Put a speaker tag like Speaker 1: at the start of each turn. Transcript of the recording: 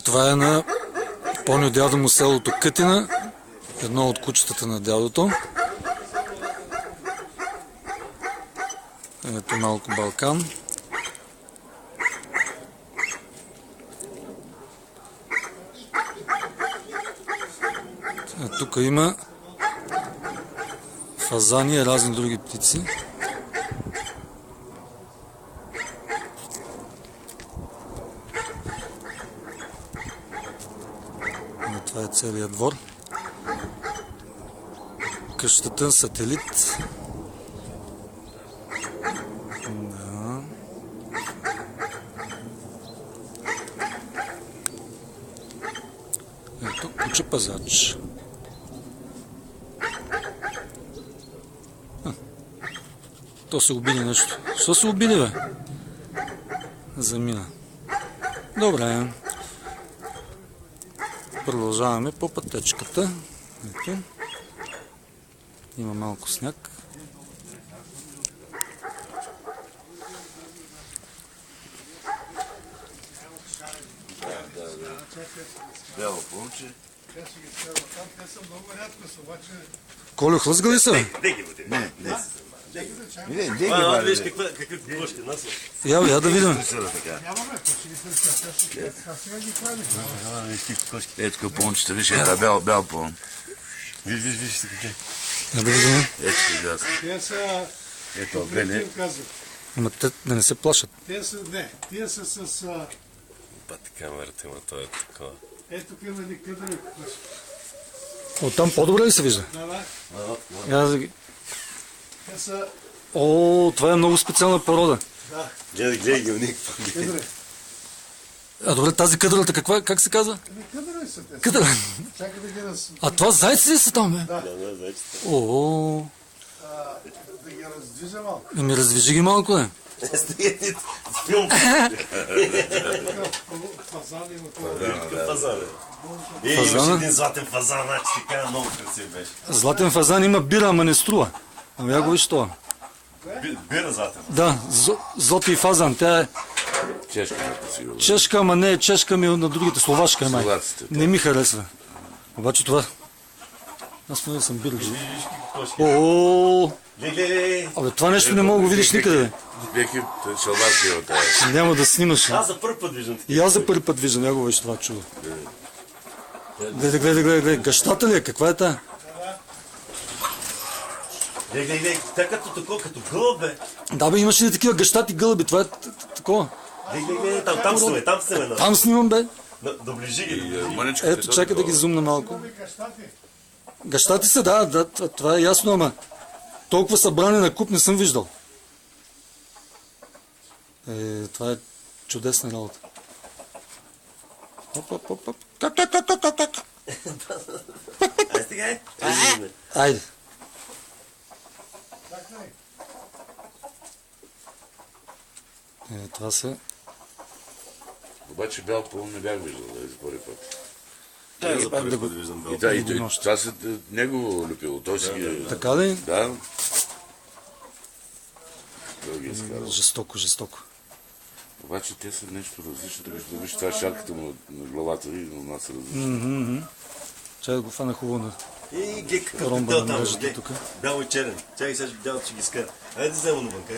Speaker 1: Това е на помня дядо му селото Кътина, едно от кучетата на дядото. Ето малко Балкан. Тук има фазани и разни други птици. Това е целият двор. Къщата сателит. Да. Ето куче пазач. То се обиди нещо. Що се обиди, бе? Замина. Добре. Продължаваме по пътечката. Ето. Има малко сняг.
Speaker 2: Бяло плъмче.
Speaker 1: Колю, хлъзга ли са?
Speaker 2: Не.
Speaker 3: Виж какви площи наса.
Speaker 1: Я да видим.
Speaker 2: Ето тук плъмчета, виж, ето бял плъм.
Speaker 3: Виж какви.
Speaker 1: Я да видим.
Speaker 2: Ето тук ето бене.
Speaker 1: Ама те да не се плашат.
Speaker 4: Тия са с...
Speaker 3: Пати камерата има, това е такова.
Speaker 4: Ето тук има ни къдри.
Speaker 1: Оттам по-добре ли се вижда?
Speaker 4: Да. Те са...
Speaker 1: О, това е много специална порода.
Speaker 4: Да.
Speaker 3: Гледай ги, уник.
Speaker 4: Къдри.
Speaker 1: А добре, тази къдрата каква, как се казва?
Speaker 4: Къдри са те.
Speaker 1: Къдра.
Speaker 4: Чакай да ги
Speaker 1: А това зайци ли са там, бе?
Speaker 3: Да, зайците.
Speaker 1: О,
Speaker 4: да ги раздвижа малко.
Speaker 1: ми раздвижи ги малко, бе.
Speaker 3: Филм.
Speaker 4: Фазан има това.
Speaker 3: Фазан.
Speaker 1: Фазана?
Speaker 3: Имаше един златен фазан, значи така много красив беше.
Speaker 1: Златен фазан има бира, ама не струва. Ама я го виж това.
Speaker 3: Бира златен.
Speaker 1: Да, злати фазан. Тя е
Speaker 2: Чешка, сигурно.
Speaker 1: чешка, ама не е чешка, ми на другите. Словашка е май.
Speaker 2: Словаците, да.
Speaker 1: Не ми харесва. Обаче това... Аз не съм бил. О,
Speaker 3: Леле.
Speaker 1: абе, това нещо не мога да го видиш никъде, бе.
Speaker 2: Веки шалварски от тази.
Speaker 1: Няма да снимаш.
Speaker 3: Аз за първ път виждам.
Speaker 1: И аз за първи път виждам, я го виж това чудо. Гледай. Гъщата ли е? Каква е тая?
Speaker 3: Леле, така като такова, като гълъб, бе.
Speaker 1: Да, бе, имаше ли такива гъщати гълъби? Това е такова.
Speaker 3: Леле, там сме.
Speaker 1: Там снимам, бе.
Speaker 3: Доближи ги.
Speaker 2: Мъничката
Speaker 1: Ето, чакай да ги зумна малко.
Speaker 4: Кащати.
Speaker 1: Гъщати са, да, това е ясно, ама толкова събрани на куп не съм виждал. Това е чудесна работа. Оп. Как.
Speaker 3: Ай, стигай.
Speaker 1: Айде. Това са...
Speaker 2: Обаче бял плъм не бях виждал да за първи път.
Speaker 3: Чай за първи път виждам
Speaker 2: И да, и това се негово люпило. Той си ги...
Speaker 1: Така ли?
Speaker 2: Да. Той ги изкарал.
Speaker 1: Жестоко.
Speaker 2: Обаче те са нещо различно. Да виж това шарката му на главата и на нас различно.
Speaker 1: Чай да го фана хубаво на
Speaker 3: И гек какъв
Speaker 1: ромба
Speaker 3: дел
Speaker 1: на
Speaker 3: там.
Speaker 1: мрежата тук.
Speaker 3: Бяло и черен. Чакай сега бялото ще ги скара. Айде да взема навънка.